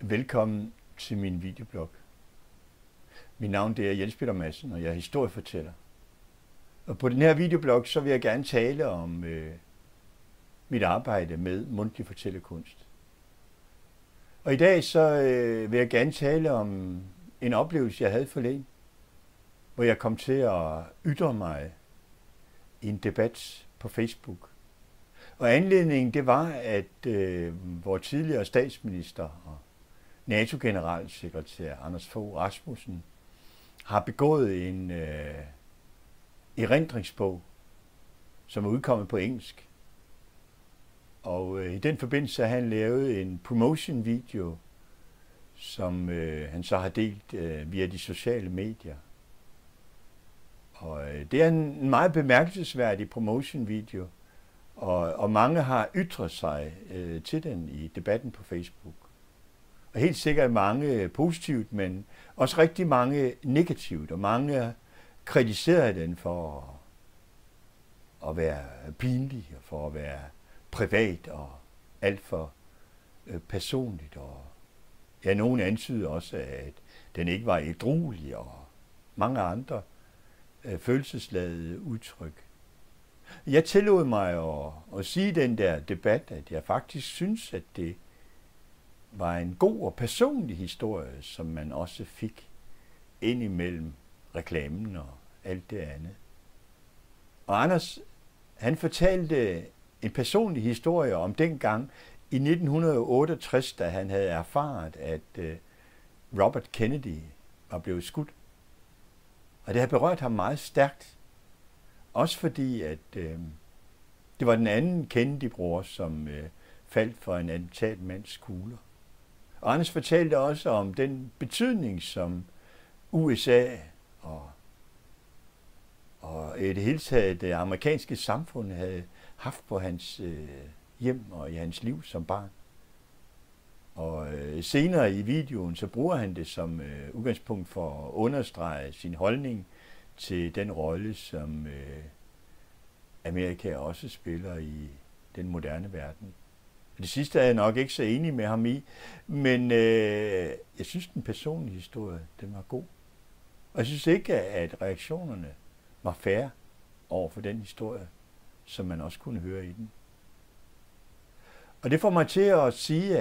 Velkommen til min videoblog. Mit navn det er Jens Peter Madsen, og jeg er historiefortæller. Og på den her videoblog så vil jeg gerne tale om mit arbejde med mundtlig fortællekunst. Og i dag så vil jeg gerne tale om en oplevelse, jeg havde forleden, hvor jeg kom til at ytre mig i en debat på Facebook. Og anledningen det var, at vores tidligere statsminister og NATO-generalsekretær Anders Fogh Rasmussen har begået en erindringsbog, som er udkommet på engelsk. Og i den forbindelse har han lavet en promotion-video, som han så har delt via de sociale medier. Og det er en meget bemærkelsesværdig promotion-video, og mange har ytret sig til den i debatten på Facebook. Og helt sikkert mange positivt, men også rigtig mange negativt, og mange kritiserede den for at være pinlig, og for at være privat og alt for personligt. Og ja, nogen antyder også, at den ikke var ædruelig, og mange andre følelsesladede udtryk. Jeg tillod mig at sige i den der debat, at jeg faktisk synes, at det var en god og personlig historie, som man også fik ind imellem reklamen og alt det andet. Og Anders, han fortalte en personlig historie om dengang i 1968, da han havde erfaret, at Robert Kennedy var blevet skudt. Og det har berørt ham meget stærkt. Også fordi, at det var den anden Kennedy-bror, som faldt for en attentatmands kugler. Og Anders fortalte også om den betydning, som USA og i det hele taget det amerikanske samfund havde haft på hans hjem og i hans liv som barn. Og senere i videoen, så bruger han det som udgangspunkt for at understrege sin holdning til den rolle, som Amerika også spiller i den moderne verden. Det sidste er jeg nok ikke så enig med ham i, men jeg synes, den personlige historie, den var god. Og jeg synes ikke, at reaktionerne var fair over for den historie, som man også kunne høre i den. Og det får mig til at sige,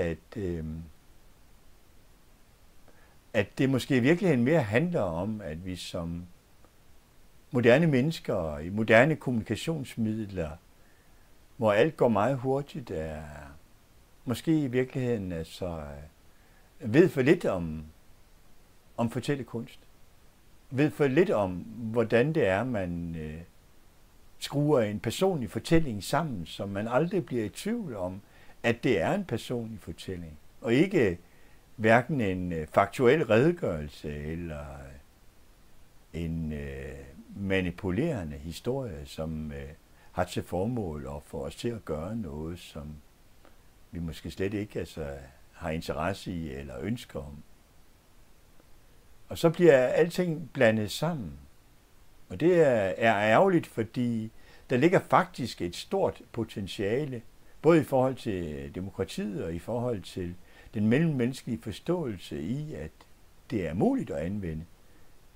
at det måske i virkeligheden mere handler om, at vi som moderne mennesker i moderne kommunikationsmidler, hvor alt går meget hurtigt, er måske i virkeligheden ved for lidt om fortællekunst. Ved for lidt om, hvordan det er, man skruer en personlig fortælling sammen, så man aldrig bliver i tvivl om, at det er en personlig fortælling. Og ikke hverken en faktuel redegørelse eller en manipulerende historie, som har til formål at få os til at gøre noget, som vi måske slet ikke har interesse i eller ønsker om. Og så bliver alting blandet sammen. Og det er ærgerligt, fordi der ligger faktisk et stort potentiale, både i forhold til demokratiet og i forhold til den mellemmenneskelige forståelse i, at det er muligt at anvende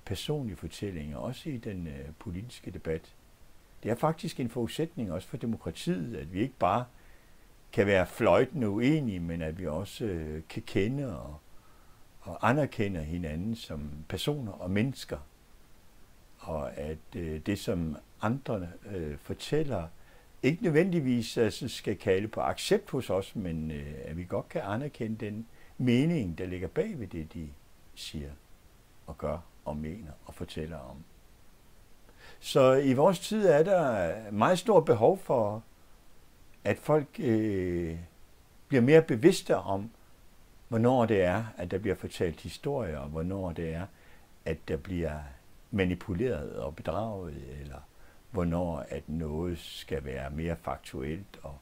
personlige fortællinger, også i den politiske debat. Det er faktisk en forudsætning også for demokratiet, at vi ikke bare kan være fløjtende uenige, men at vi også kan kende og anerkende hinanden som personer og mennesker. Og at det, som andre fortæller, ikke nødvendigvis skal kalde på accept hos os, men at vi godt kan anerkende den mening, der ligger bag ved det, de siger og gør og mener og fortæller om. Så i vores tid er der meget stort behov for, at folk bliver mere bevidste om, hvornår det er, at der bliver fortalt historier, og hvornår det er, at der bliver manipuleret og bedraget, eller hvornår at noget skal være mere faktuelt og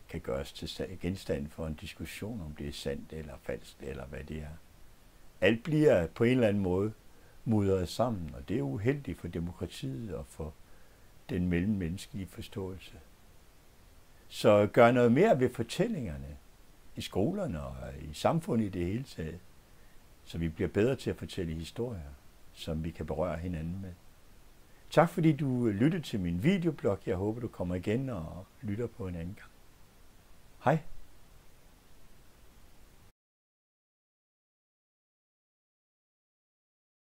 kan gøres til genstand for en diskussion, om det er sandt eller falsk, eller hvad det er. Alt bliver på en eller anden måde mudret sammen, og det er uheldigt for demokratiet og for den mellemmenneskelige forståelse. Så gør noget mere ved fortællingerne. i skolerne og i samfundet i det hele taget, så vi bliver bedre til at fortælle historier, som vi kan berøre hinanden med. Tak fordi du lyttede til min videoblog. Jeg håber, du kommer igen og lytter på en anden gang. Hej.